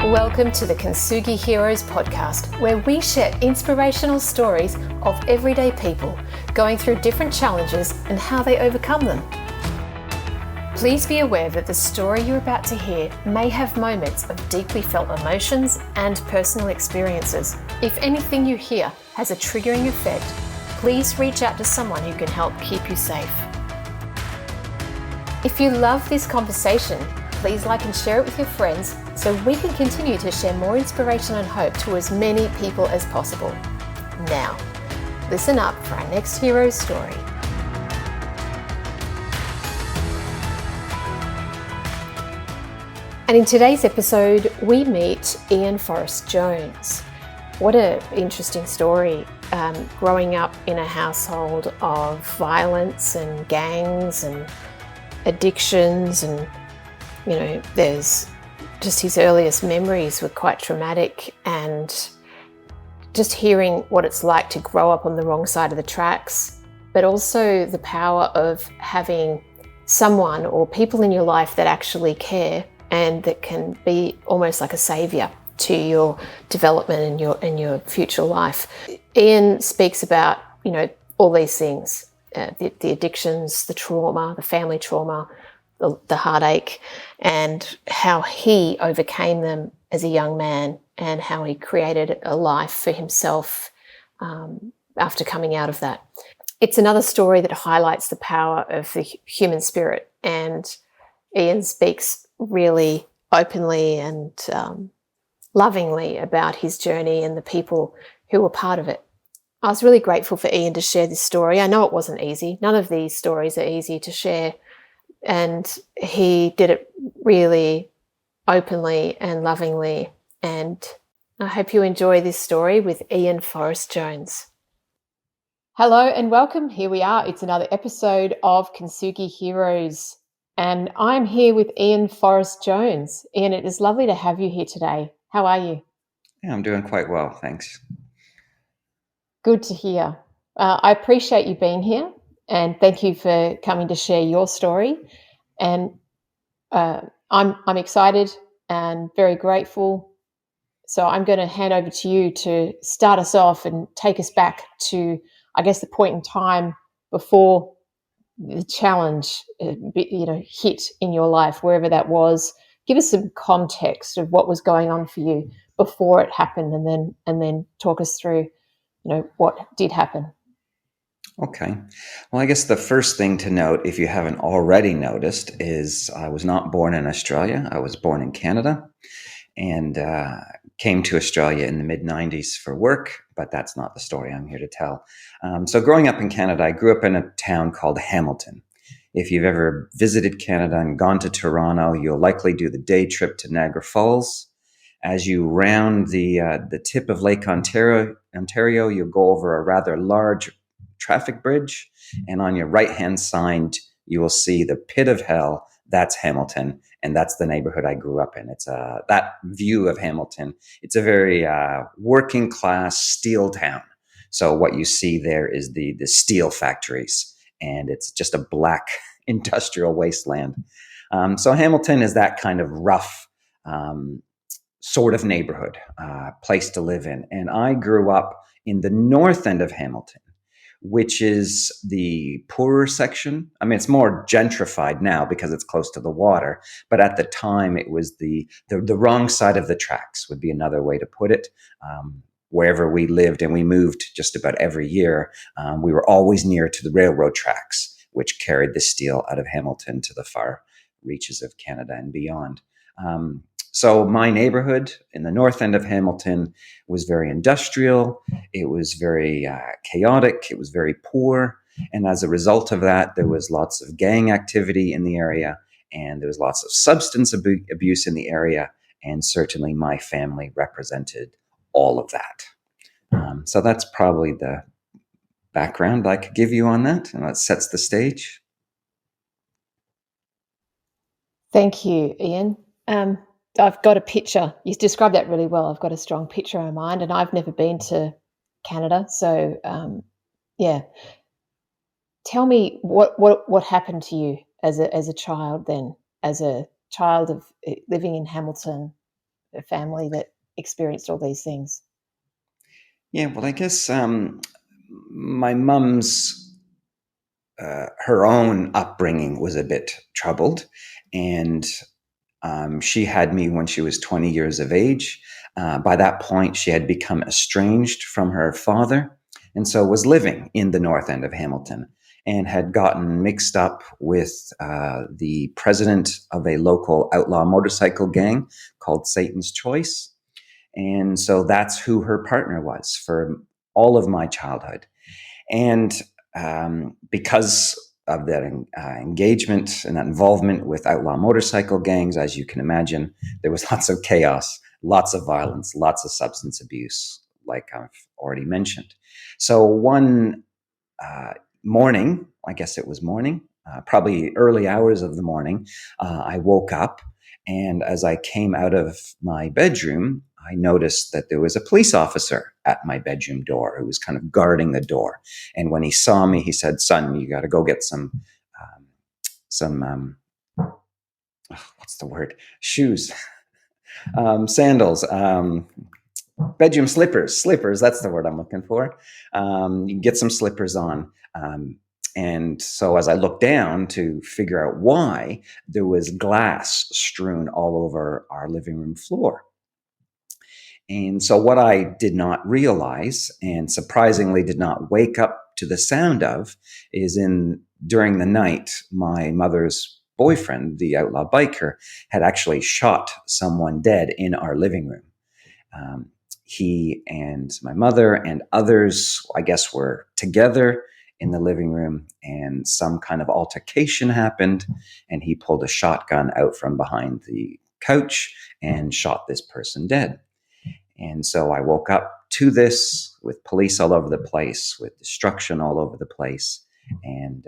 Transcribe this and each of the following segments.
Welcome to the Kintsugi Heroes podcast, where we share inspirational stories of everyday people going through different challenges and how they overcome them. Please be aware that the story you're about to hear may have moments of deeply felt emotions and personal experiences. If anything you hear has a triggering effect, please reach out to someone who can help keep you safe. If you love this conversation, please like and share it with your friends so we can continue to share more inspiration and hope to as many people as possible. Now, listen up for our next hero's story. And in today's episode, we meet Ian Forrest Jones. What an interesting story. Growing up in a household of violence and gangs and addictions, and there's just his earliest memories were quite traumatic, and just hearing what it's like to grow up on the wrong side of the tracks, but also the power of having someone or people in your life that actually care and that can be almost like a savior to your development and your future life. Ian speaks about, all these things, the addictions, the trauma, the family trauma, the heartache, and how he overcame them as a young man and how he created a life for himself after coming out of that. It's another story that highlights the power of the human spirit, and Ian speaks really openly and lovingly about his journey and the people who were part of it. I was really grateful for Ian to share this story. I know it wasn't easy. None of these stories are easy to share. And he did it really openly and lovingly. And I hope you enjoy this story with Ian Forrest Jones. Hello and welcome. Here we are. It's another episode of Kintsugi Heroes. And I'm here with Ian Forrest Jones. Ian, it is lovely to have you here today. How are you? Yeah, I'm doing quite well, thanks. Good to hear. I appreciate you being here, and thank you for coming to share your story. And I'm excited and very grateful. So I'm going to hand over to you to start us off and take us back to, I guess, the point in time before the challenge, hit in your life, wherever that was. Give us some context of what was going on for you before it happened, and then talk us through, what did happen. Okay. Well, I guess the first thing to note, if you haven't already noticed, is I was not born in Australia. I was born in Canada and came to Australia in the mid-90s for work, but that's not the story I'm here to tell. So growing up in Canada, I grew up in a town called Hamilton. If you've ever visited Canada and gone to Toronto, you'll likely do the day trip to Niagara Falls. As you round the tip of Lake Ontario, you'll go over a rather large traffic bridge, and on your right-hand side, you will see the pit of hell. That's Hamilton, and that's the neighborhood I grew up in. It's that view of Hamilton. It's a very working-class steel town. So what you see there is the steel factories, and it's just a black industrial wasteland. So Hamilton is that kind of rough sort of neighborhood, place to live in. And I grew up in the north end of Hamilton, which is the poorer section. I mean, it's more gentrified now because it's close to the water, but at the time it was the wrong side of the tracks, would be another way to put it. Wherever we lived, and we moved just about every year, we were always near to the railroad tracks, which carried the steel out of Hamilton to the far reaches of Canada and beyond. So my neighborhood in the north end of Hamilton was very industrial. It was very chaotic. It was very poor. And as a result of that, there was lots of gang activity in the area, and there was lots of substance abuse in the area. And certainly my family represented all of that. So that's probably the background I could give you on that. And that sets the stage. Thank you, Ian. I've got a picture. You described that really well. I've got a strong picture in my mind, and I've never been to Canada. So, yeah. Tell me what happened to you as a child then, as a child of living in Hamilton. a family that experienced all these things? Yeah, well, I guess my mum's her own upbringing was a bit troubled, and she had me when she was 20 years of age. By that point, she had become estranged from her father, and so was living in the north end of Hamilton, and had gotten mixed up with the president of a local outlaw motorcycle gang called Satan's Choice. And so that's who her partner was for all of my childhood. And because of that engagement and that involvement with outlaw motorcycle gangs, as you can imagine, there was lots of chaos, lots of violence, lots of substance abuse, like I've already mentioned. So one morning, I guess it was morning, probably early hours of the morning, I woke up. And as I came out of my bedroom, I noticed that there was a police officer at my bedroom door who was kind of guarding the door. And when he saw me, he said, "Son, you got to go get some what's the word? Shoes, sandals, bedroom slippers. Slippers, that's the word I'm looking for. You can get some slippers on." And so as I looked down to figure out why, there was glass strewn all over our living room floor. And so what I did not realize, and surprisingly did not wake up to the sound of, is during the night, my mother's boyfriend, the outlaw biker, had actually shot someone dead in our living room. He and my mother and others, I guess, were together in the living room, and some kind of altercation happened, and he pulled a shotgun out from behind the couch and shot this person dead. And so I woke up to this with police all over the place, with destruction all over the place, and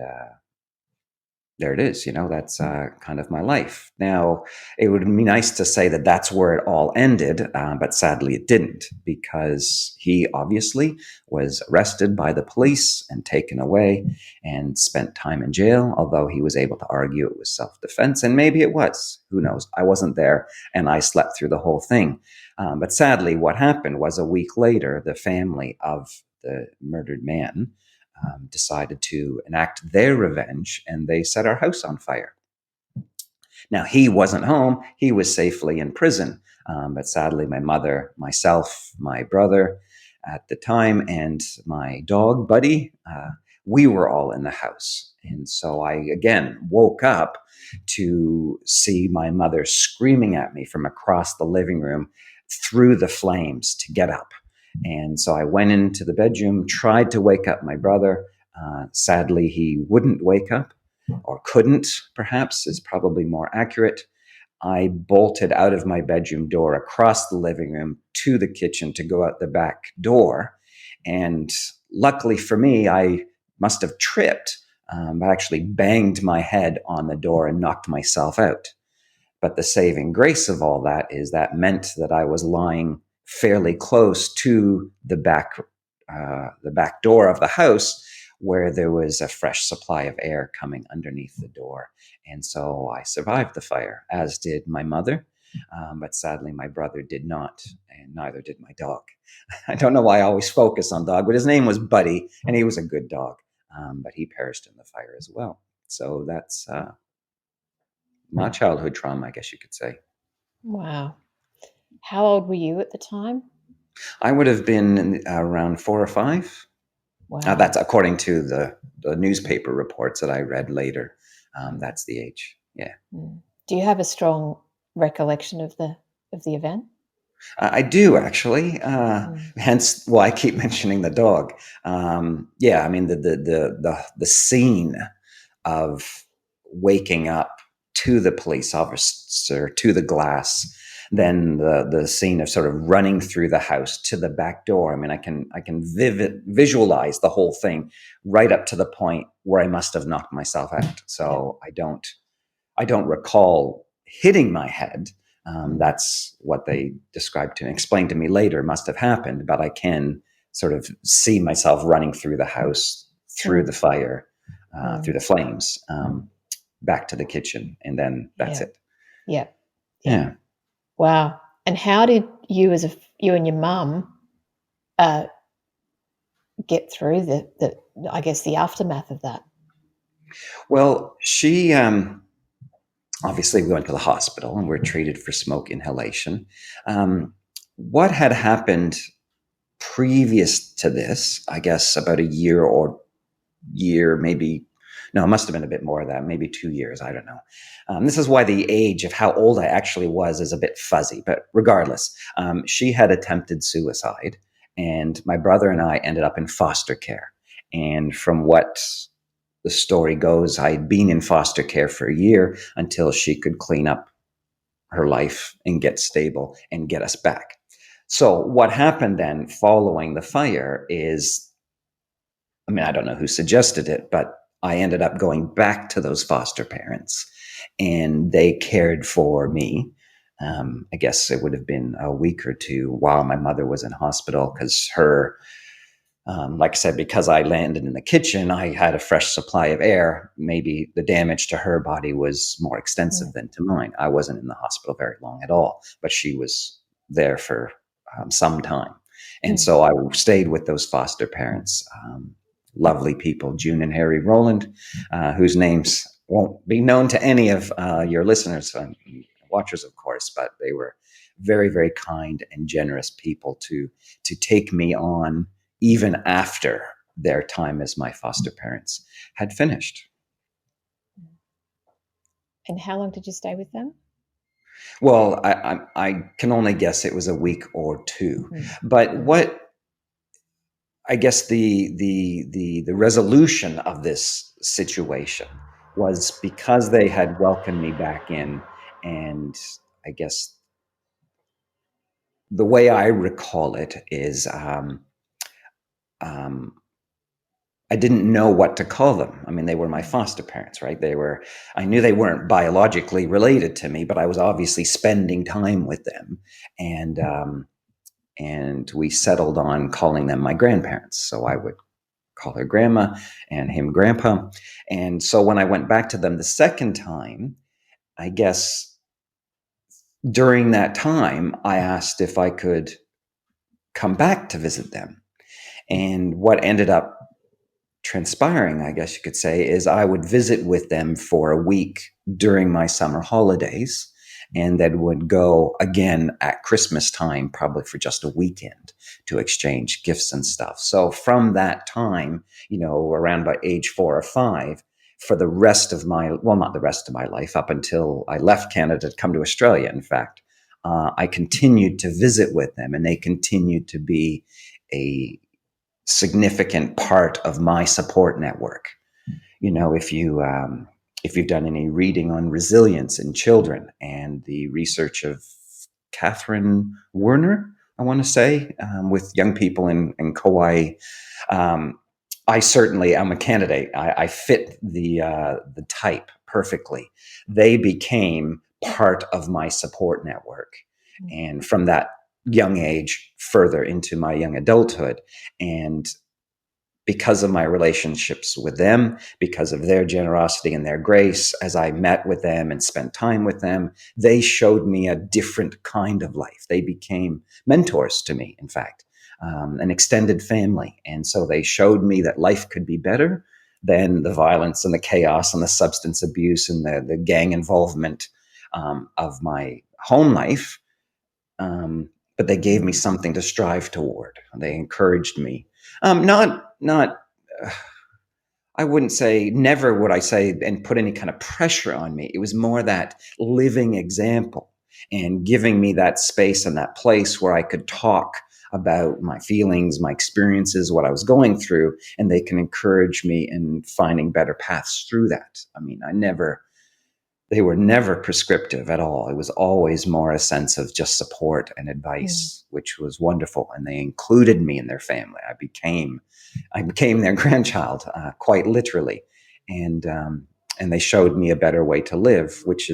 there it is. That's kind of my life. Now, it would be nice to say that that's where it all ended, but sadly it didn't, because he obviously was arrested by the police and taken away and spent time in jail, although he was able to argue it was self-defense, and maybe it was. Who knows? I wasn't there, and I slept through the whole thing. But sadly, what happened was a week later, the family of the murdered man decided to enact their revenge, and they set our house on fire. Now, he wasn't home. He was safely in prison. But sadly, my mother, myself, my brother at the time, and my dog, Buddy, we were all in the house. And so I, again, woke up to see my mother screaming at me from across the living room through the flames to get up. And so I went into the bedroom, tried to wake up my brother. Sadly, he wouldn't wake up, or couldn't, perhaps, is probably more accurate. I bolted out of my bedroom door across the living room to the kitchen to go out the back door. And luckily for me, I must have tripped, but actually banged my head on the door and knocked myself out. But the saving grace of all that is that meant that I was lying fairly close to the back door of the house, where there was a fresh supply of air coming underneath the door. And so I survived the fire, as did my mother. But sadly, my brother did not, and neither did my dog. I don't know why I always focus on dog, but his name was Buddy, and he was a good dog. But he perished in the fire as well. So that's my childhood trauma, I guess you could say. Wow. How old were you at the time? I would have been around 4 or 5. Wow. That's according to the newspaper reports that I read later. That's the age. Yeah. Do you have a strong recollection of the event? I do actually. Hence why I keep mentioning the dog. Yeah, I mean the scene of waking up to the police officer, to the glass, then the scene of sort of running through the house to the back door. I mean, I can visualize the whole thing right up to the point where I must have knocked myself out. So I don't recall hitting my head. That's what they described to me, explained to me later must have happened, but I can sort of see myself running through the house, through the fire, through the flames, back to the kitchen, and then that's it. Yeah. Yeah. Wow. And how did you, you and your mum, uh, get through the I guess the aftermath of that? Well, she obviously we went to the hospital and were treated for smoke inhalation. What had happened previous to this, I guess about a year, maybe, no, it must have been a bit more of that, maybe 2 years, I don't know. This is why the age of how old I actually was is a bit fuzzy, but regardless, she had attempted suicide, and my brother and I ended up in foster care. And from what the story goes, I'd been in foster care for a year until she could clean up her life and get stable and get us back. So, what happened then following the fire is, I mean, I don't know who suggested it, but I ended up going back to those foster parents and they cared for me. I guess it would have been a week or two while my mother was in hospital because like I said, because I landed in the kitchen, I had a fresh supply of air. Maybe the damage to her body was more extensive than to mine. I wasn't in the hospital very long at all, but she was there for some time. And so I stayed with those foster parents, lovely people, June and Harry Rowland, whose names won't be known to any of your listeners and watchers, of course, but they were very, very kind and generous people to take me on even after their time as my foster parents had finished. And how long did you stay with them? Well, I can only guess it was a week or two. But what I guess the resolution of this situation was because they had welcomed me back in, and I guess the way I recall it is um, I didn't know what to call them. I mean, they were my foster parents, right? I knew they weren't biologically related to me, but I was obviously spending time with them. And we settled on calling them my grandparents. So I would call her grandma and him grandpa. And so when I went back to them the second time, I guess during that time, I asked if I could come back to visit them. And what ended up transpiring, I guess you could say, is I would visit with them for a week during my summer holidays and then would go again at Christmas time, probably for just a weekend to exchange gifts and stuff. So from that time, around about age 4 or 5, for the rest of not the rest of my life, up until I left Canada to come to Australia, in fact, I continued to visit with them and they continued to be a significant part of my support network. If you've done any reading on resilience in children and the research of Catherine Werner, I want to say, with young people in Kauai, I certainly am a candidate. I fit the type perfectly. They became part of my support network, and from that young age further into my young adulthood. And because of my relationships with them, because of their generosity and their grace, as I met with them and spent time with them, they showed me a different kind of life. They became mentors to me, in fact, an extended family. And so they showed me that life could be better than the violence and the chaos and the substance abuse and the gang involvement of my home life. But they gave me something to strive toward. They encouraged me. Not. I wouldn't say, never would I say and put any kind of pressure on me. It was more that living example and giving me that space and that place where I could talk about my feelings, my experiences, what I was going through, and they can encourage me in finding better paths through that. I mean, they were never prescriptive at all. It was always more a sense of just support and advice, which was wonderful. And they included me in their family. I became their grandchild, quite literally, and they showed me a better way to live, which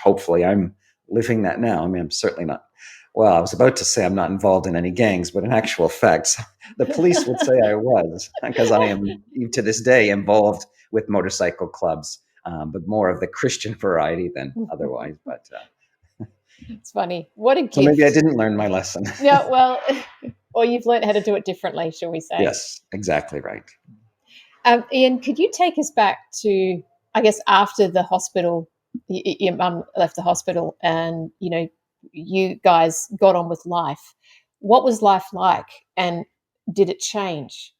hopefully I'm living that now. I mean, I'm certainly not. Well, I was about to say I'm not involved in any gangs, but in actual fact, the police would say I was, because I am to this day involved with motorcycle clubs, but more of the Christian variety than otherwise. But It's funny. What a So maybe I gift. didn't learn my lesson. Yeah, well, or you've learned how to do it differently, shall we say. Yes, exactly right. Ian, could you take us back to, I guess, after the hospital, your mum left the hospital and, you guys got on with life. What was life like and did it change?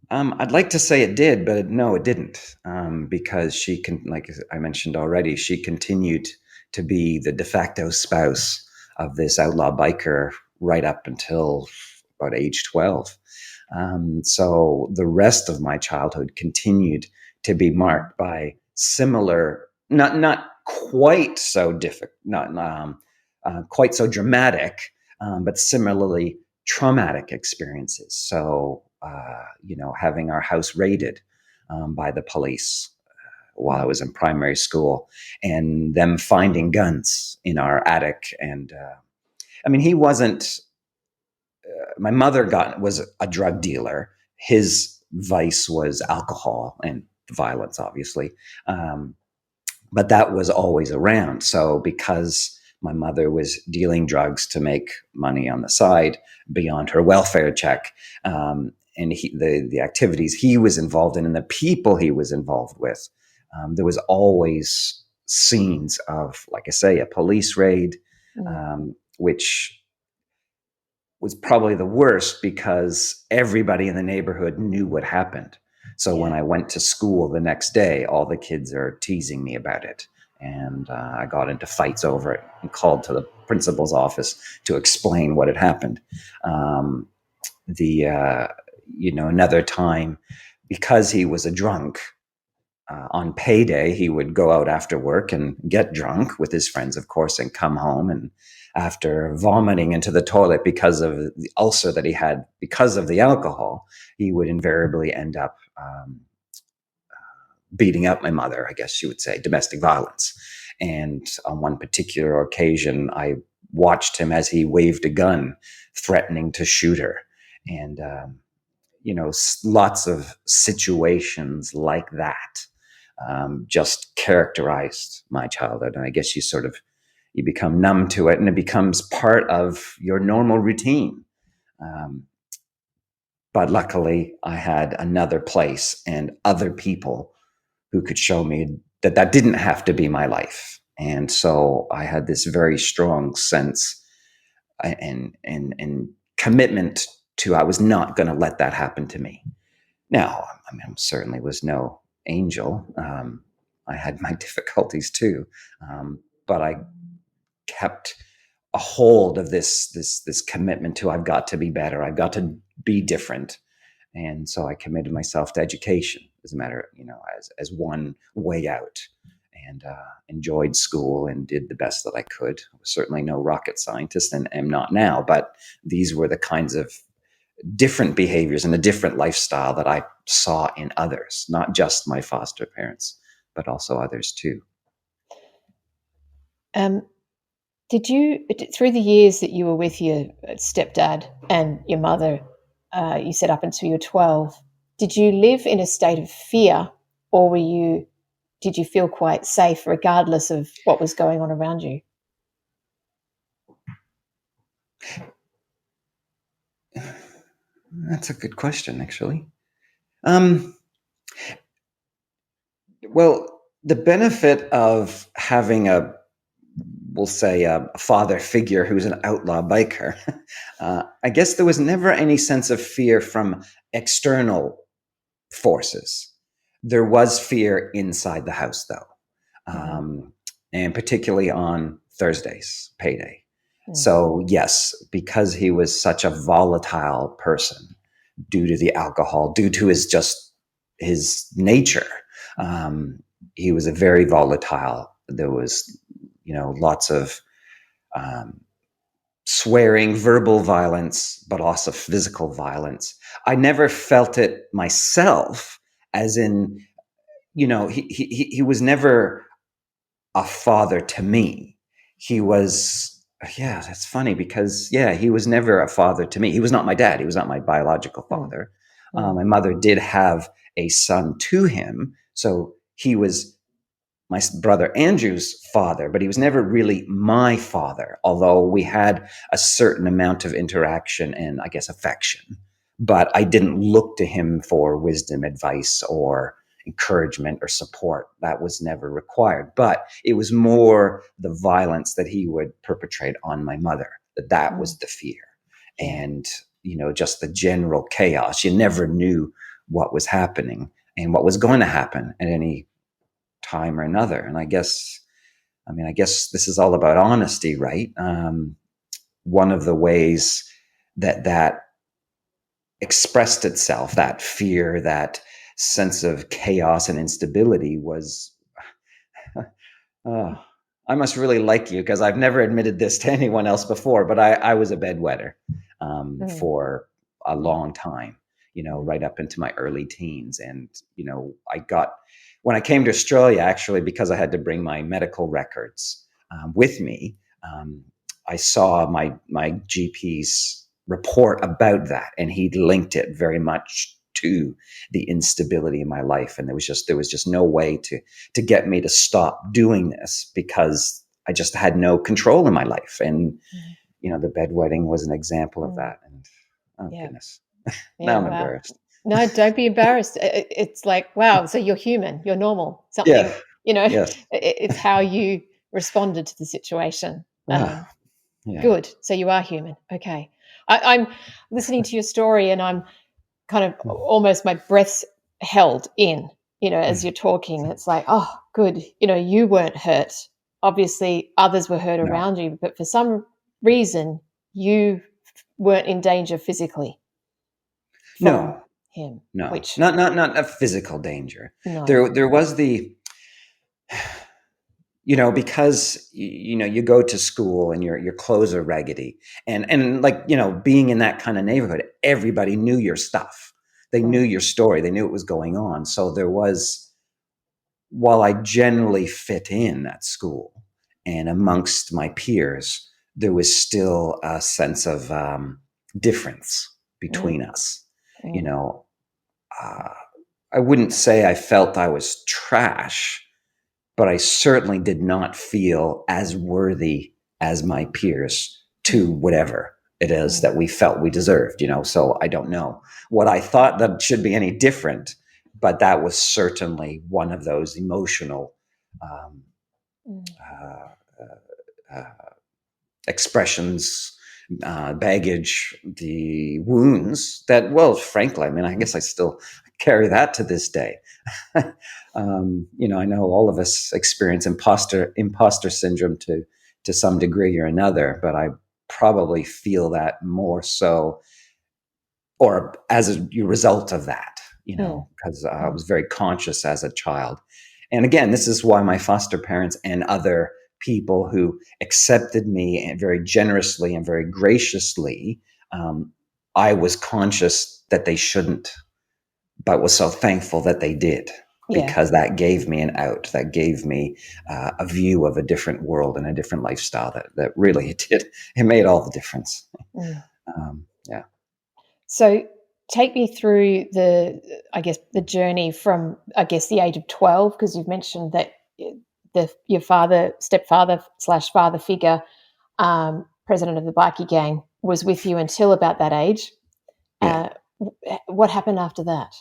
I'd like to say it did, but no, it didn't, because like I mentioned already, she continued to be the de facto spouse of this outlaw biker right up until about age 12. So the rest of my childhood continued to be marked by similar, not quite so difficult, not quite so dramatic, but similarly traumatic experiences. So, having our house raided by the police while I was in primary school, and them finding guns in our attic. And I mean, he wasn't. My mother was a drug dealer. His vice was alcohol and violence, obviously. But that was always around. So because my mother was dealing drugs to make money on the side beyond her welfare check, and the activities he was involved in and the people he was involved with, there was always scenes of, like I say, a police raid, which was probably the worst because everybody in the neighborhood knew what happened. So when I went to school the next day, all the kids are teasing me about it. And I got into fights over it and called to the principal's office to explain what had happened. Another time, because he was a drunk, on payday, he would go out after work and get drunk with his friends, of course, and come home. And after vomiting into the toilet because of the ulcer that he had because of the alcohol, he would invariably end up beating up my mother, I guess you would say, domestic violence. And on one particular occasion, I watched him as he waved a gun, threatening to shoot her. And, lots of situations like that just characterized my childhood. And I guess you become numb to it and it becomes part of your normal routine. Um, but luckily, I had another place and other people who could show me that that didn't have to be my life. And so I had this very strong sense and commitment to I was not going to let that happen to me. Now, I mean, certainly was no angel. I had my difficulties too, but I kept a hold of this commitment to I've got to be better. I've got to be different, and so I committed myself to education as a matter, as one way out, and enjoyed school and did the best that I could. I was certainly no rocket scientist, and am not now, but these were the kinds of different behaviors and a different lifestyle that I saw in others, not just my foster parents, but also others too. Um, did you, through the years that you were with your stepdad and your mother, you said up until you were 12, did you live in a state of fear or did you feel quite safe regardless of what was going on around you? That's a good question, actually. Um, well, the benefit of having we'll say, a father figure who's an outlaw biker, I guess there was never any sense of fear from external forces. There was fear inside the house, though, and particularly on Thursdays, payday. So, yes, because he was such a volatile person due to the alcohol, due to his nature, he was a very volatile. There was, lots of swearing, verbal violence, but also physical violence. I never felt it myself, as in, he was never a father to me. He was, yeah, that's funny because, yeah, he was never a father to me. He was not my dad. He was not my biological father. My mother did have a son to him. So he was my brother Andrew's father, but he was never really my father, although we had a certain amount of interaction and, I guess, affection. But I didn't look to him for wisdom, advice, or encouragement or support. That was never required. But it was more the violence that he would perpetrate on my mother, that was the fear. And, just the general chaos. You never knew what was happening and what was going to happen at any time or another. And I guess this is all about honesty, right? One of the ways that expressed itself, that fear, that sense of chaos and instability, was, I must really like you, because I've never admitted this to anyone else before, but I was a bedwetter for a long time, right up into my early teens. And, when I came to Australia, actually, because I had to bring my medical records with me, I saw my GP's report about that, and he linked it very much to the instability in my life. And there was just no way to get me to stop doing this, because I just had no control in my life. And, the bedwetting was an example of that. And goodness, now I'm embarrassed. No, don't be embarrassed. It's like, wow, so you're human, you're normal. Something, Yes. it's how you responded to the situation. Good. So you are human. Okay. I'm listening to your story, and I'm kind of almost, my breath's held in, as you're talking. It's like, oh, good. You weren't hurt. Obviously, others were hurt around you, but for some reason, you weren't in danger physically. No. Him. No. Which, not a physical danger. no. There was the, because you go to school and your clothes are raggedy, and like, being in that kind of neighborhood, everybody knew your stuff. They knew your story. They knew what was going on. So there was, while I generally fit in at school and amongst my peers, there was still a sense of difference between us. I wouldn't say I felt I was trash, but I certainly did not feel as worthy as my peers to whatever it is that we felt we deserved, So I don't know what I thought that should be any different, but that was certainly one of those emotional expressions, baggage, the wounds that, well, frankly, I guess I still carry that to this day. I know all of us experience imposter syndrome to some degree or another, but I probably feel that more so, or as a result of that, because I was very conscious as a child. And again, this is why my foster parents and other people who accepted me and very generously and very graciously, I was conscious that they shouldn't, but was so thankful that they did, because that gave me an out, that gave me a view of a different world and a different lifestyle that really did. It made all the difference. So take me through the journey from, the age of 12, because you've mentioned that your stepfather / father figure, president of the bikie gang, was with you until about that age. What happened after that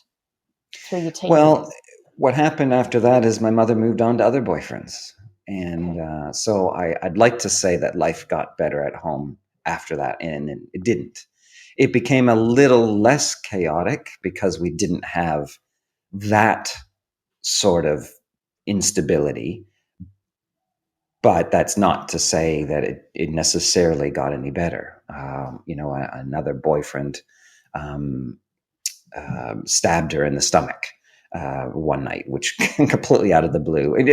through your teen Well, years? what happened after that is my mother moved on to other boyfriends. And so I'd like to say that life got better at home after that, and it didn't. It became a little less chaotic because we didn't have that sort of instability. But that's not to say that it necessarily got any better. Another boyfriend stabbed her in the stomach one night, which completely out of the blue. And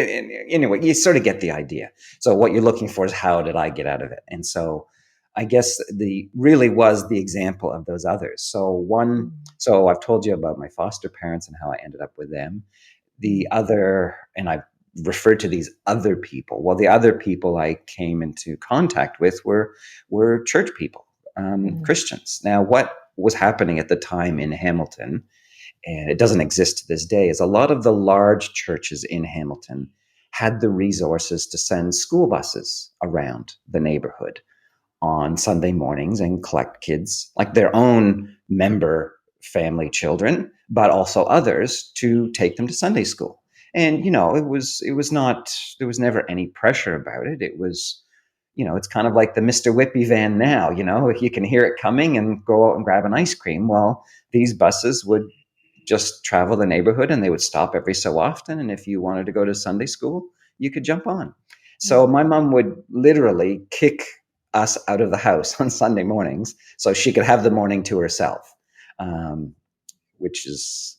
anyway, you sort of get the idea. So what you're looking for is, how did I get out of it? And so I guess really was the example of those others. So I've told you about my foster parents and how I ended up with them. The other, and I've referred to these other people. Well, the other people I came into contact with were church people, Christians. Now, what was happening at the time in Hamilton, and it doesn't exist to this day, is a lot of the large churches in Hamilton had the resources to send school buses around the neighborhood on Sunday mornings and collect kids, like their own member family children, but also others, to take them to Sunday school. And it was not, there was never any pressure about it. It was, it's kind of like the Mr. Whippy van now. If you can hear it coming and go out and grab an ice cream. Well, these buses would just travel the neighborhood, and they would stop every so often. And if you wanted to go to Sunday school, you could jump on. So my mom would literally kick us out of the house on Sunday mornings so she could have the morning to herself, which is,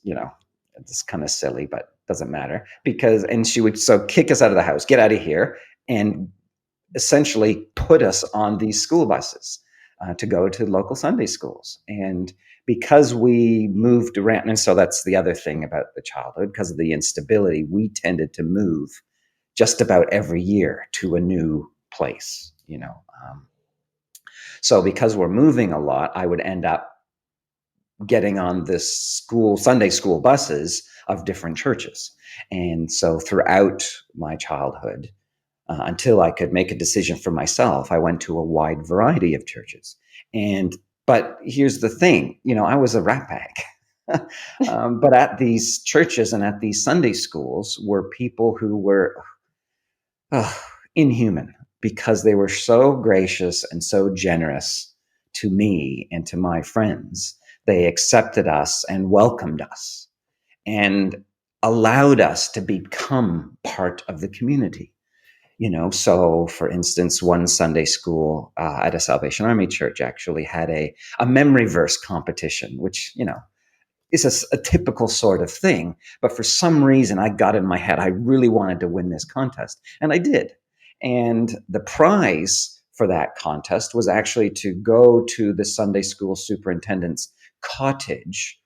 it's kind of silly, but doesn't matter and she would kick us out of the house, get out of here, and essentially put us on these school buses to go to local Sunday schools. And because we moved around, and so that's the other thing about the childhood, because of the instability, we tended to move just about every year to a new place, so because we're moving a lot, I would end up getting on this Sunday school buses of different churches. And so throughout my childhood, until I could make a decision for myself, I went to a wide variety of churches. But here's the thing, I was a rat bag. But at these churches and at these Sunday schools were people who were inhuman, because they were so gracious and so generous to me and to my friends. They accepted us and welcomed us and allowed us to become part of the community. So for instance, one Sunday school at a Salvation Army church actually had a memory verse competition, which, is a typical sort of thing. But for some reason, I got in my head, I really wanted to win this contest. And I did. And the prize for that contest was actually to go to the Sunday school superintendent's cottage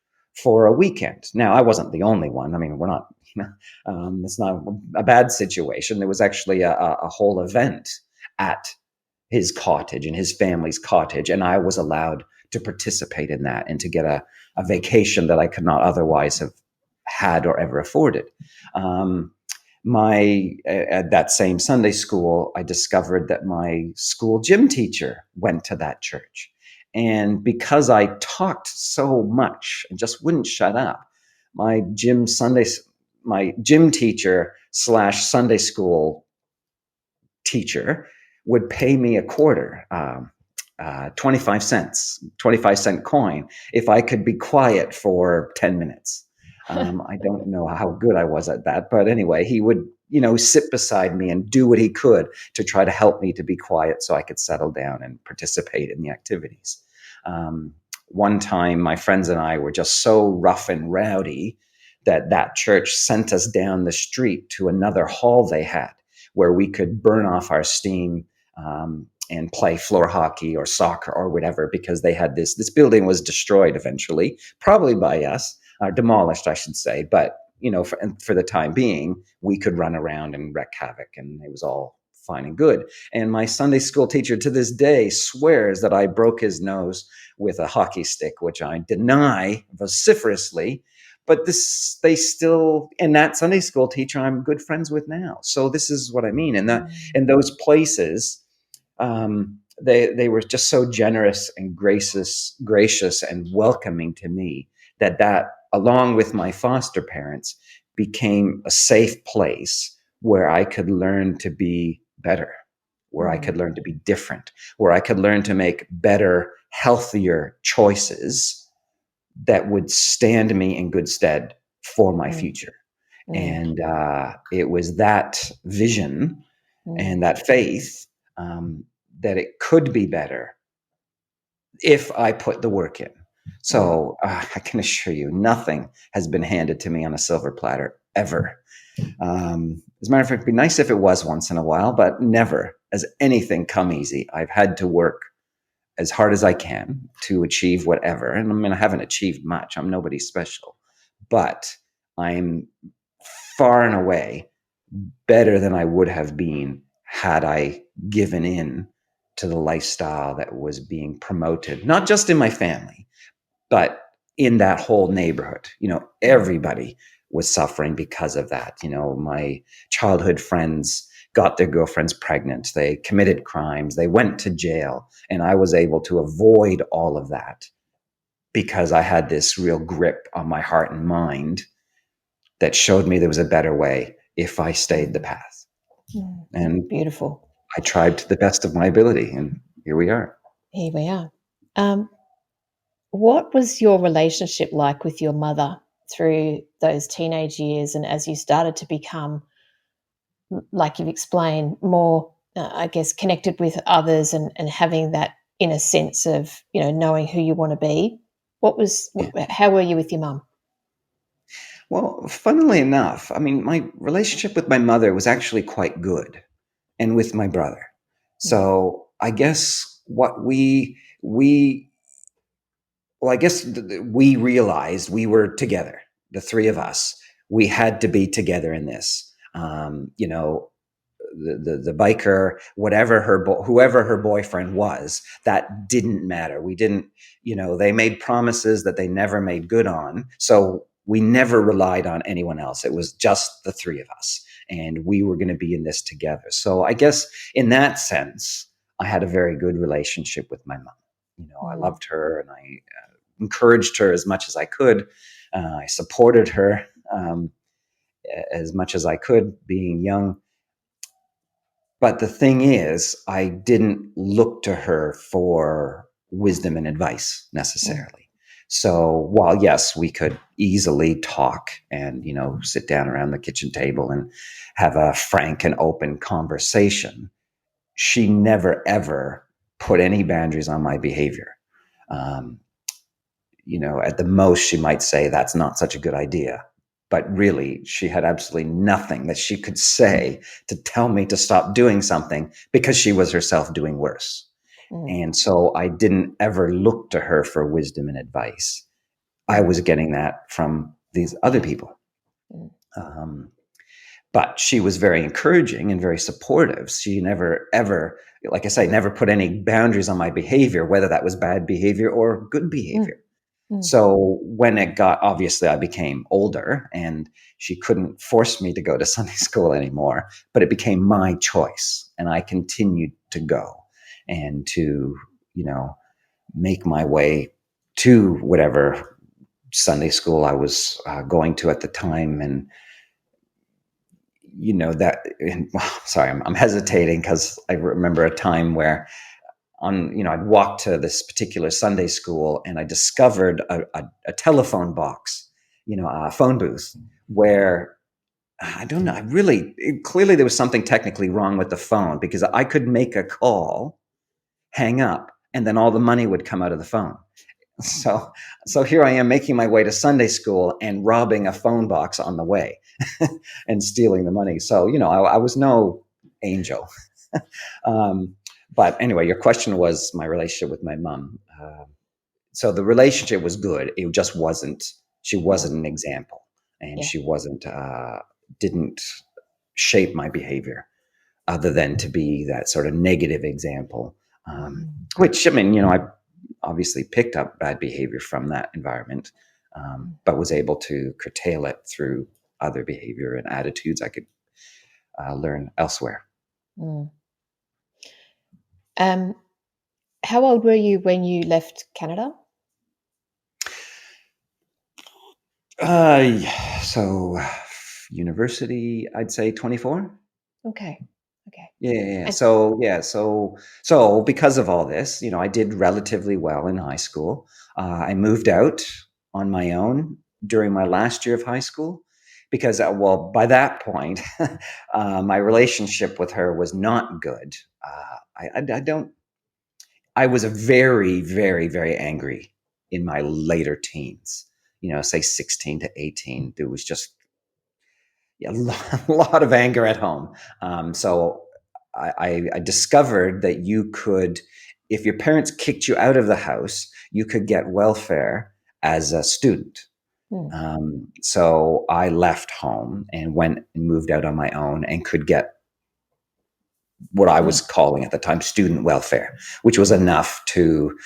for a weekend. Now, I wasn't the only one. I mean, we're not, it's not a bad situation. There was actually a whole event at his cottage and his family's cottage, and I was allowed to participate in that and to get a vacation that I could not otherwise have had or ever afforded. At that same Sunday school, I discovered that my school gym teacher went to that church. And because I talked so much and just wouldn't shut up, my gym teacher / Sunday school teacher would pay me a quarter, 25 cents, 25-cent coin, if I could be quiet for 10 minutes. I don't know how good I was at that, but anyway, he would, sit beside me and do what he could to try to help me to be quiet so I could settle down and participate in the activities. One time, my friends and I were just so rough and rowdy that church sent us down the street to another hall they had, where we could burn off our steam and play floor hockey or soccer or whatever, because they had this building was destroyed eventually, probably by us, demolished, I should say. But, for the time being, we could run around and wreak havoc, and it was all fine and good. And my Sunday school teacher to this day swears that I broke his nose with a hockey stick, which I deny vociferously. But and that Sunday school teacher I'm good friends with now. So this is what I mean. And in those places, they were just so generous and gracious and welcoming to me that along with my foster parents became a safe place where I could learn to be better, where I could learn to be different, where I could learn to make better, healthier choices that would stand me in good stead for my future. And it was that vision and that faith that it could be better if I put the work in. So I can assure you, nothing has been handed to me on a silver platter, ever. As a matter of fact, it'd be nice if it was once in a while, but never has anything come easy. I've had to work as hard as I can to achieve whatever. And I mean, I haven't achieved much. I'm nobody special, but I'm far and away better than I would have been had I given in to the lifestyle that was being promoted, not just in my family, but in that whole neighborhood. Everybody was suffering because of that. My childhood friends got their girlfriends pregnant. They committed crimes. They went to jail. And I was able to avoid all of that because I had this real grip on my heart and mind that showed me there was a better way if I stayed the path. And Beautiful. I tried to the best of my ability, and here we are. Here we are. What was your relationship like with your mother through those teenage years, and as you started to become, like you've explained, more, I guess, connected with others and having that inner sense of, knowing who you want to be? Yeah. How were you with your mum? Well, funnily enough, I mean, my relationship with my mother was actually quite good, and with my brother. Mm, So I guess what we well, I guess we realized we were together, the three of us. We had to be together in this. The biker, whoever her boyfriend was, that didn't matter. We didn't, they made promises that they never made good on. So we never relied on anyone else. It was just the three of us, and we were going to be in this together. So I guess in that sense, I had a very good relationship with my mom. I mm, loved her, and I encouraged her as much as I could. I supported her as much as I could, being young. But the thing is, I didn't look to her for wisdom and advice mm, necessarily. So while yes, we could easily talk and, sit down around the kitchen table and have a frank and open conversation, she never ever put any boundaries on my behavior. Um, at the most, she might say that's not such a good idea. But really, she had absolutely nothing that she could say to tell me to stop doing something because she was herself doing worse. mm, And so I didn't ever look to her for wisdom and advice. I mm, was getting that from these other people. mm, Um, but she was very encouraging and very supportive. She never, ever, like I say, never put any boundaries on my behavior, whether that was bad behavior or good mm, behavior. mm, So when it got, obviously I became older and she couldn't force me to go to Sunday school anymore, but it became my choice. And I continued to go and to, make my way to whatever Sunday school I was going to at the time. And, sorry, I'm hesitating because I remember a time where I'd walk to this particular Sunday school and I discovered a telephone box, a phone booth where I don't know, clearly there was something technically wrong with the phone because I could make a call, hang up, and then all the money would come out of the phone. So, so here I am making my way to Sunday school and robbing a phone box on the way and stealing the money. So, I was no angel. um, but anyway, your question was my relationship with my mom. So the relationship was good. It just wasn't. She mm, wasn't an example, and yeah. she wasn't. Didn't shape my behavior, other than to be that sort of negative example. Mm, Which I mean, I obviously picked up bad behavior from that environment, mm, but was able to curtail it through other behavior and attitudes I could learn elsewhere. mm. Um, how old were you when you left Canada? So university, I'd say 24. Okay. Okay. Yeah, yeah, yeah. And So because of all this, I did relatively well in high school. I moved out on my own during my last year of high school because, well, by that point, my relationship with her was not good. I don't. I was a very, very, very angry in my later teens. Say 16 to 18. There was just a lot of anger at home. So I discovered that you could, if your parents kicked you out of the house, you could get welfare as a student. mm, So I left home and went and moved out on my own and could get what I was mm, calling at the time student welfare, which was mm, enough to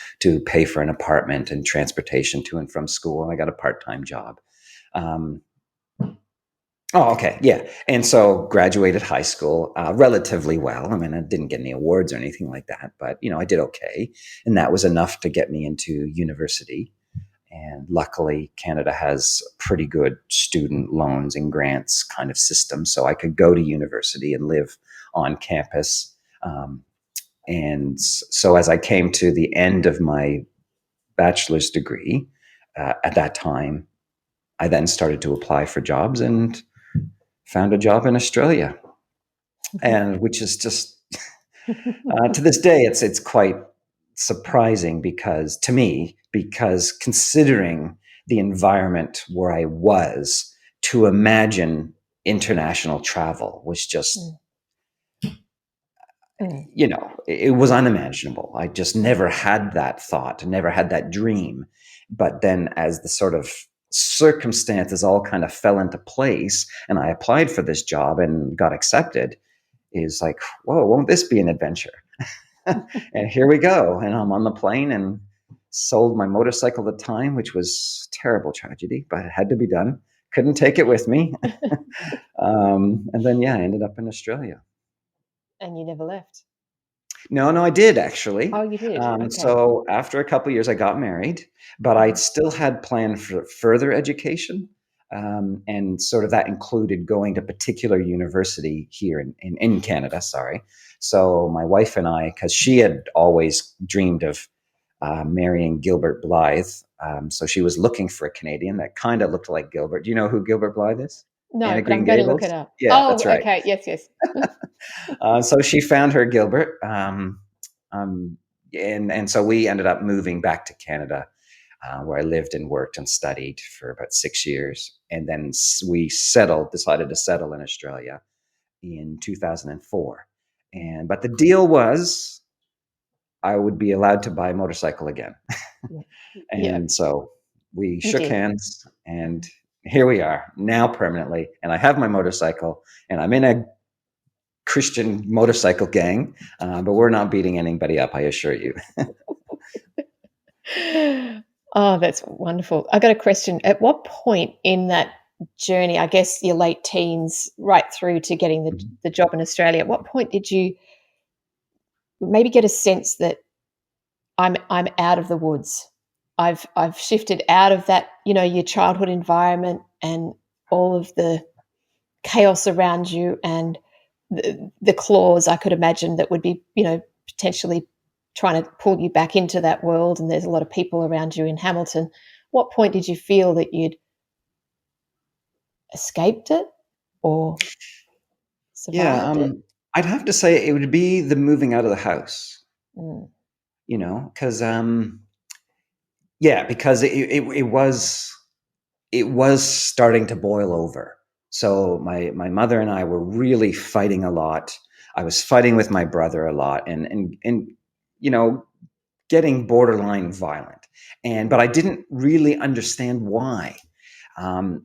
pay for an apartment and transportation to and from school. And I got a part time job. Um, Oh, okay, yeah. And so graduated high school relatively well. I mean, I didn't get any awards or anything like that, but I did okay, and that was enough to get me into university. And luckily, Canada has pretty good student loans and grants kind of system, so I could go to university and live on campus. And so, as I came to the end of my bachelor's degree, at that time, I then started to apply for jobs and found a job in Australia, and which is just to this day, it's quite surprising because to me, because considering the environment where I was, to imagine international travel was just, Mm. Mm. it was unimaginable. I just never had that thought, never had that dream. But then, as the sort of circumstances all kind of fell into place, and I applied for this job and got accepted, is like, whoa, won't this be an adventure? And here we go. And I'm on the plane and sold my motorcycle at the time, which was terrible tragedy, but it had to be done. Couldn't take it with me. And then, yeah, I ended up in Australia. And you never left. No, no, I did actually. Oh, you did? Okay. So after a couple of years, I got married, but I Mhm. still had planned for further education. And sort of that included going to particular university here in Canada, sorry. So my wife and I, because she had always dreamed of marrying Gilbert Blythe. So she was looking for a Canadian that kind of looked like Gilbert. Do you know who Gilbert Blythe is? No, Anna but Green I'm going to look Gables? it up. Yeah, Oh, that's right. okay. Yes, yes. So she found her Gilbert, um, and so we ended up moving back to Canada, where I lived and worked and studied for about 6 years, and then we decided to settle in Australia in 2004. Mm. And but the deal was I would be allowed to buy a motorcycle again, Yeah. Yeah, and so we you shook did. hands, and Mm. here we are now permanently. And I have my motorcycle, and I'm in a Christian motorcycle gang, but we're not beating anybody up, I assure you. Oh, that's wonderful. I got a question. At what point in that journey, I guess your late teens, right through to getting the job in Australia, at what point did you maybe get a sense that I'm out of the woods? I've shifted out of that, your childhood environment and all of the chaos around you and the claws I could imagine that would be, potentially trying to pull you back into that world. And there's a lot of people around you in Hamilton. What point did you feel that you'd escaped it or Yeah, survived it? I'd have to say it would be the moving out of the house, Mm, because yeah, because it was starting to boil over. So my mother and I were really fighting a lot. I was fighting with my brother a lot, and you know getting borderline violent. But I didn't really understand why.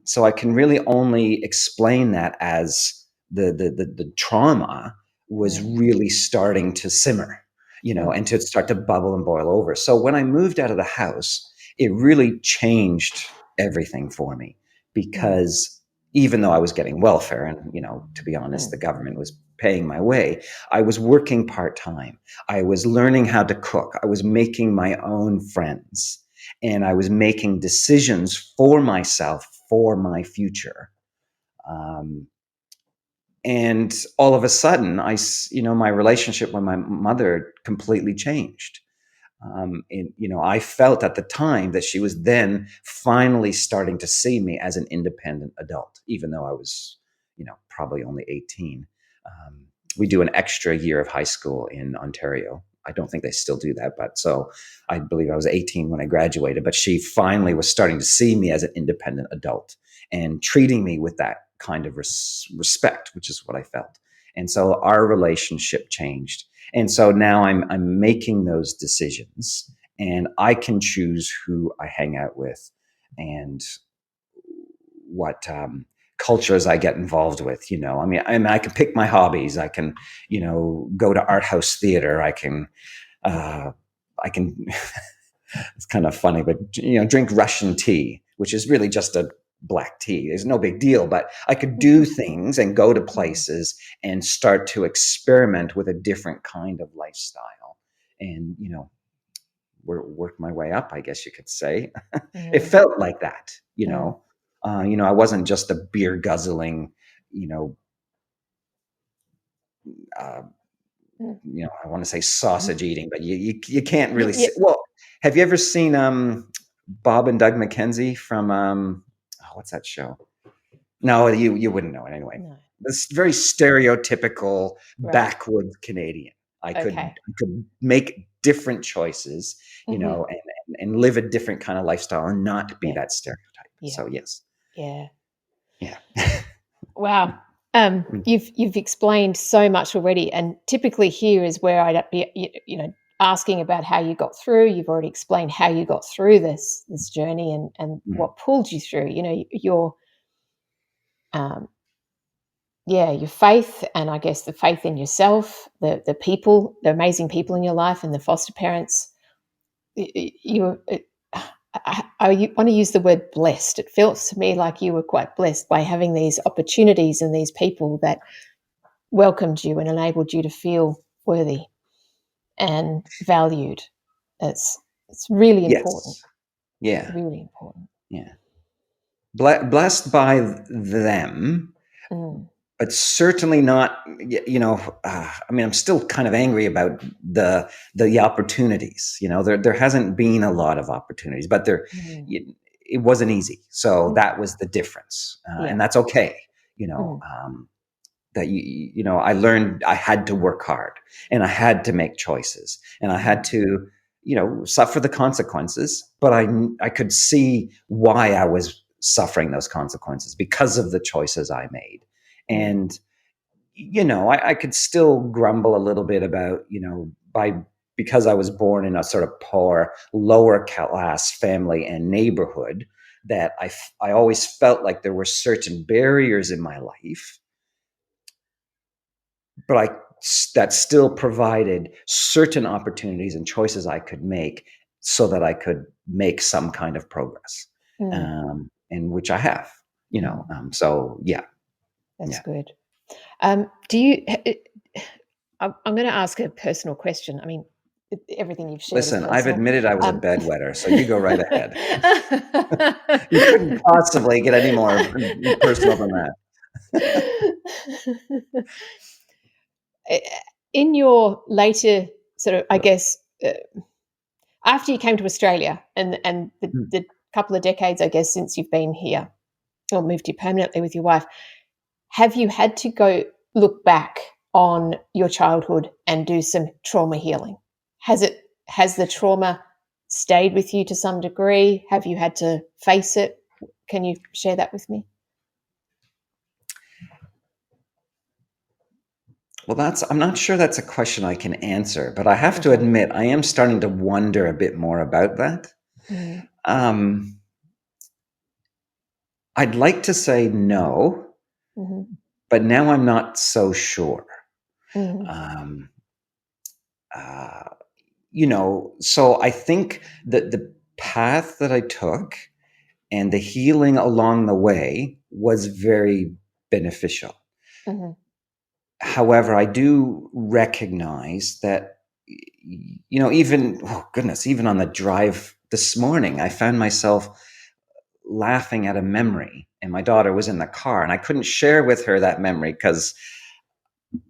So I can really only explain that as the trauma was mm, really starting to simmer, mm, and to start to bubble and boil over. So when I moved out of the house, it really changed everything for me, mm, because even though I was getting welfare, and to be honest, mm, the government was paying my way, I was working part time. I was learning how to cook. I was making my own friends, and I was making decisions for myself, for my future. Um, and all of a sudden, my relationship with my mother completely changed. And I felt at the time that she was then finally starting to see me as an independent adult, even though I was, probably only 18. Um, we do an extra year of high school in Ontario. I don't think they still do that, but so I believe I was 18 when I graduated. But she finally was starting to see me as an independent adult and treating me with that kind of respect, which is what I felt. And so our relationship changed, and so now I'm making those decisions, and I can choose who I hang out with and what cultures I get involved with. I can pick my hobbies. I can, go to art house theater. Uh, I can. It's kind of funny, but drink Russian tea, which is really just a black tea. It's no big deal, but I could do things and go to places and start to experiment with a different kind of lifestyle, and work my way up, I guess you could say. It Mm. felt like that, Mm. I wasn't just a beer guzzling, you know, uh, Mm. I want to say sausage eating, but you can't really Yeah. see. Well, have you ever seen Bob and Doug McKenzie from what's that show? No, you wouldn't know it anyway. No. This very stereotypical Right. backwoods Canadian. Okay. I could make different choices, Hmm. and live a different kind of lifestyle and not be Yeah. that stereotype. Yeah. So yes, Yeah. yeah. Wow. Mm, You've explained so much already, and typically here is where I'd be, asking about how you got through. You've already explained how you got through this journey and mm. what pulled you through. Your um, your faith, and I guess the faith in yourself, the people, the amazing people in your life, and the foster parents. You I want to use the word blessed. It feels to me like you were quite blessed by having these opportunities and these people that welcomed you and enabled you to feel worthy and valued. It's really important. Yes, yeah, Really important. yeah. Blessed by them, Mm. but certainly not. I mean, I'm still kind of angry about the opportunities. There hasn't been a lot of opportunities, but Mm. it wasn't easy. So Mm. that was the difference, Yeah. and that's okay. Mm. That I learned I had to work hard, and I had to make choices, and I had Mm. to suffer the consequences, but I could see why I was suffering those consequences because of the choices I made. Mm. And I could still grumble a little bit about because I was born in a sort of poor lower class family and neighborhood, that I always felt like there were certain barriers in my life, but that still provided certain opportunities and choices I could make so that I could make some kind of progress, Mm. and which I have. Mm. So yeah, That's yeah. good. Do you? I'm going to ask a personal question. I mean, everything you've shared is Listen, I've personal. admitted I was a Um, bedwetter, so you go right ahead. You couldn't possibly get any more personal than that. In your later sort of, I guess, after you came to Australia and Hmm. the couple of decades, I guess, since you've been here or moved here permanently with your wife, have you had to go look back on your childhood and do some trauma healing? Has the trauma stayed with you to some degree? Have you had to face it? Can you share that with me? Well, I'm not sure that's a question I can answer, but I have to Okay. admit I am starting to wonder a bit more about that. Mm. Um, I'd like to say no, Mhm. but now I'm not so sure. Mhm. Um, uh, so I think that the path that I took and the healing along the way was very beneficial. Mhm. However, I do recognize that, even, oh goodness, even on the drive this morning, I found myself laughing at a memory, and my daughter was in the car, and I couldn't share with her that memory because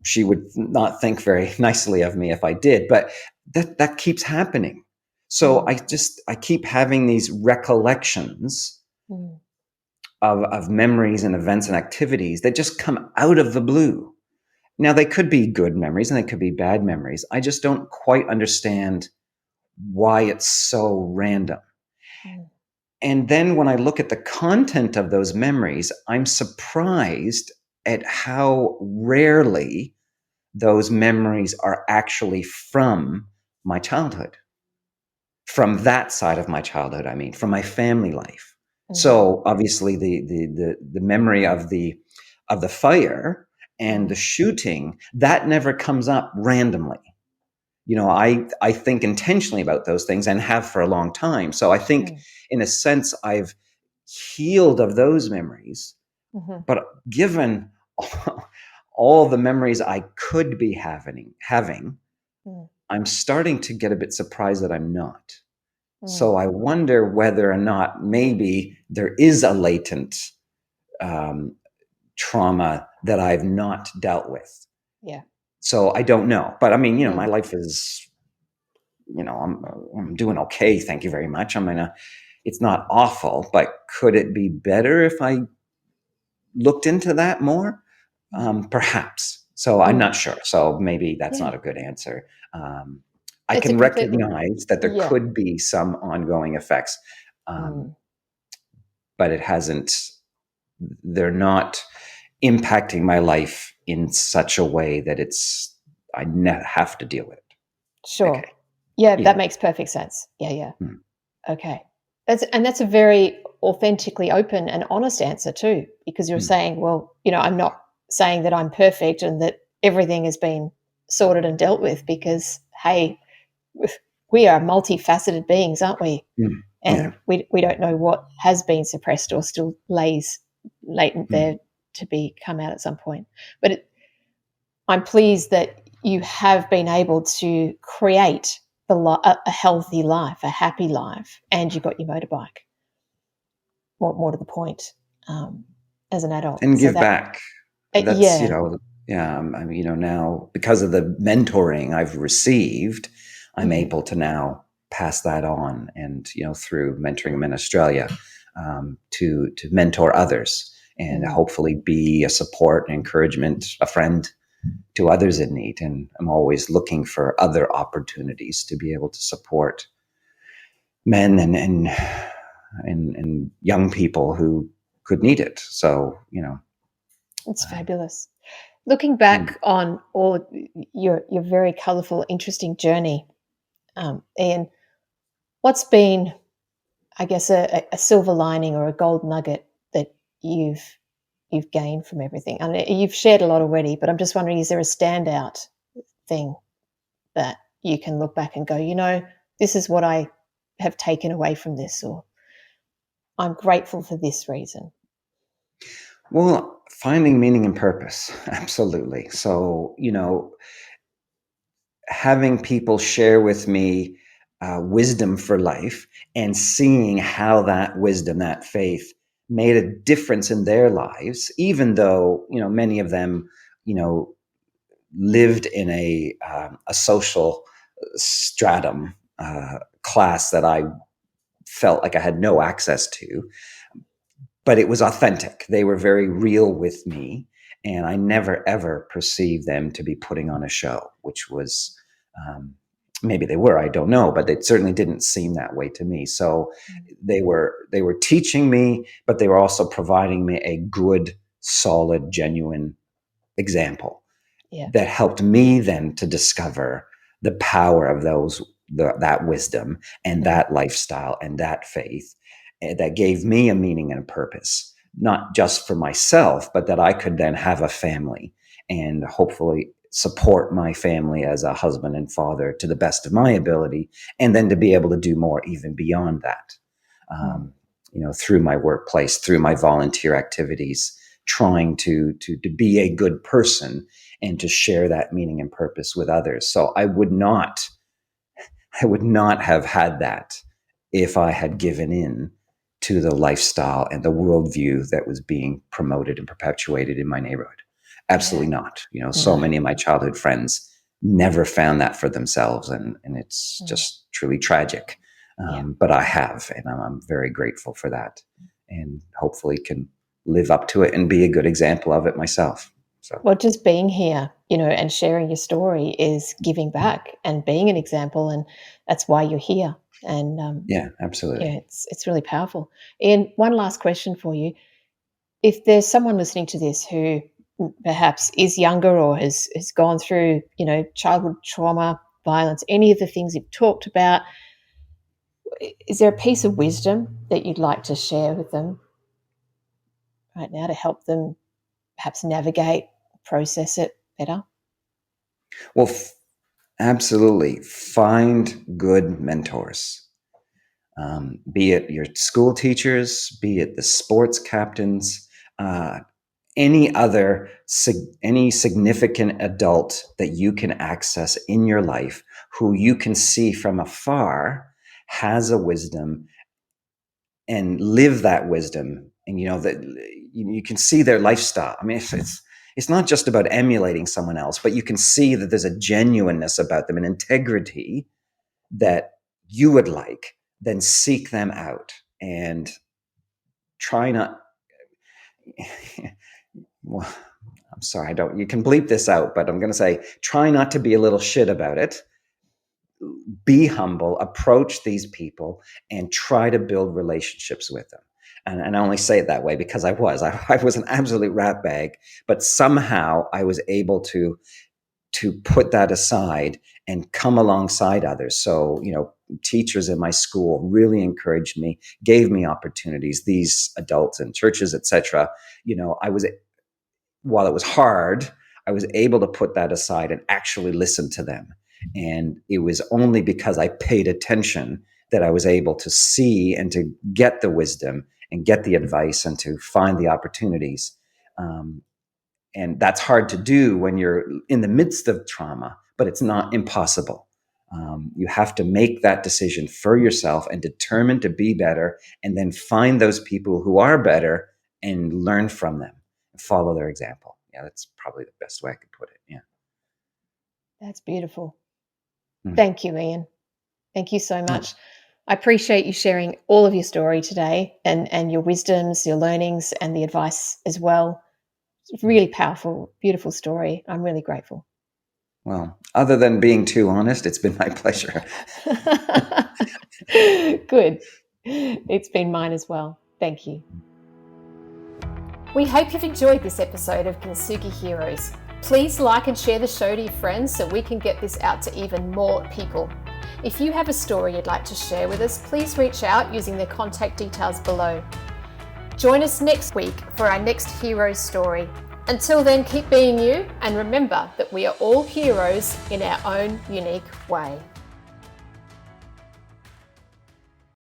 she would not think very nicely of me if I did. But that keeps happening. So Mm. I keep having these recollections Mm. of memories and events and activities that just come out of the blue. Now, they could be good memories and they could be bad memories. I just don't quite understand why it's so random. Mm. And then when I look at the content of those memories, I'm surprised at how rarely those memories are actually from my childhood, from that side of my childhood, I mean, from my family life. Mhm. So obviously the memory of the fire and the Mhm. shooting, that never comes up randomly. I think intentionally about those things and have for a long time. So I think Mm. in a sense I've healed of those memories, Mhm. but given all the memories I could be having, Mm. I'm starting to get a bit surprised that I'm not. Mm. So I wonder whether or not maybe there is a latent um, trauma that I've not dealt with. Yeah. So I don't know. But I mean, my Mm. life is, I'm doing okay. Thank you very much. I mean, it's not awful, but could it be better if I looked into that more? Mm. Perhaps. So I'm Mm. not sure. So maybe that's Yeah. not a good answer. I It's a can completely, recognize that there yeah. could be some ongoing effects, um, Mm. but it hasn't. They're not impacting my life in such a way that I have to deal with it. Sure. Okay. Yeah, Either that way. makes perfect sense. Yeah, yeah. Hmm. Okay. That's a very authentically open and honest answer too, because you're Hmm. saying, well, I'm not saying that I'm perfect and that everything has been sorted and dealt with because, hey, we are multifaceted beings, aren't we? Hmm. And Yeah. we don't know what has been suppressed or still lays latent Hmm. there to be come out at some point. But I'm pleased that you have been able to create a healthy life, a happy life, and you got your motorbike. More to the point, as an adult. And So give that, back. That's, yeah, yeah. I mean, now because of the mentoring I've received, I'm hmm, able to now pass that on, and through mentoring them in Australia, to mentor others and mm, hopefully be a support, and encouragement, a friend to others in need. And I'm always looking for other opportunities to be able to support men and young people who could need it. So, it's um, fabulous. Looking back on all your very colourful, interesting journey, Ian, what's been, I guess, a silver lining or a gold nugget that you've you've gained from everything? And you've shared a lot already, but I'm just wondering, is there a standout thing that you can look back and go, this is what I have taken away from this, or I'm grateful for this reason? well, finding meaning and purpose, absolutely. So, having people share with me wisdom for life, and seeing how that wisdom, that faith, made a difference in their lives, even though many of them, you know, lived in a social stratum, class that I felt like I had no access to, but it was authentic. They were very real with me, and I never ever perceived them to be putting on a show, which was, um, maybe they were, I don't know, but it certainly didn't seem that way to me. So they were teaching me, but they were also providing me a good, solid, genuine example Yeah. that helped me then to discover the power of that wisdom and Mm. that lifestyle and that faith, that gave me a meaning and a purpose, not just for myself, but that I could then have a family and hopefully support my family as a husband and father to the best of my ability, and then to be able to do more even beyond that, Mm. um, through my workplace, through my volunteer activities, trying to be a good person and to share that meaning and purpose with others. So I would not have had that if I had given in to the lifestyle and the worldview that was being promoted and perpetuated in my neighborhood. Yeah. Absolutely not. So No. many of my childhood friends never found that for themselves, and it's Mm. just truly tragic. Yeah. But I have, and I'm very grateful for that, and hopefully can live up to it and be a good example of it myself. So, Well, just being here, and sharing your story is giving back and being an example, and that's why you're here. And yeah, yeah, absolutely. it's really powerful. And one last question for you: if there's someone listening to this who perhaps is younger or has gone through, childhood trauma, violence, any of the things you've talked about, is there a piece of wisdom that you'd like to share with them right now to help them perhaps navigate, process it better? Well, absolutely. Find good mentors. be it your school teachers, be it the sports captains, any other any significant adult that you can access in your life who you can see from afar has a wisdom and live that wisdom, and that you can see their lifestyle. I mean, it's not just about emulating someone else, but you can see that there's a genuineness about them, an integrity that you would like. Then seek them out and try not. Well, I'm sorry, I don't. You can bleep this out, but I'm going to say, try not to be a little shit about it. Be humble, approach these people, and try to build relationships with them. And I only say it that way because I was an absolute rat bag, but somehow I was able to put that aside and come alongside others. So, teachers in my school really encouraged me, gave me opportunities. These adults in churches, etc. While it was hard, I was able to put that aside and actually listen to them. And it was only because I paid attention that I was able to see and to get the wisdom and get the advice and to find the opportunities. And that's hard to do when you're in the midst of trauma, but it's not impossible. You have to make that decision for yourself and determine to be better, and then find those people who are better and learn from them. Follow their example. Yeah, that's probably the best way I could put it. Yeah. That's beautiful. Thank you, Ian. Thank you so much. I appreciate you sharing all of your story today and your wisdoms, your learnings, and the advice as well. It's really powerful, beautiful story. I'm really grateful. Well, other than being too honest, it's been my pleasure. Good. It's been mine as well. Thank you. We hope you've enjoyed this episode of Kintsugi Heroes. Please like and share the show to your friends so we can get this out to even more people. If you have a story you'd like to share with us, please reach out using the contact details below. Join us next week for our next hero story. Until then, keep being you, and remember that we are all heroes in our own unique way.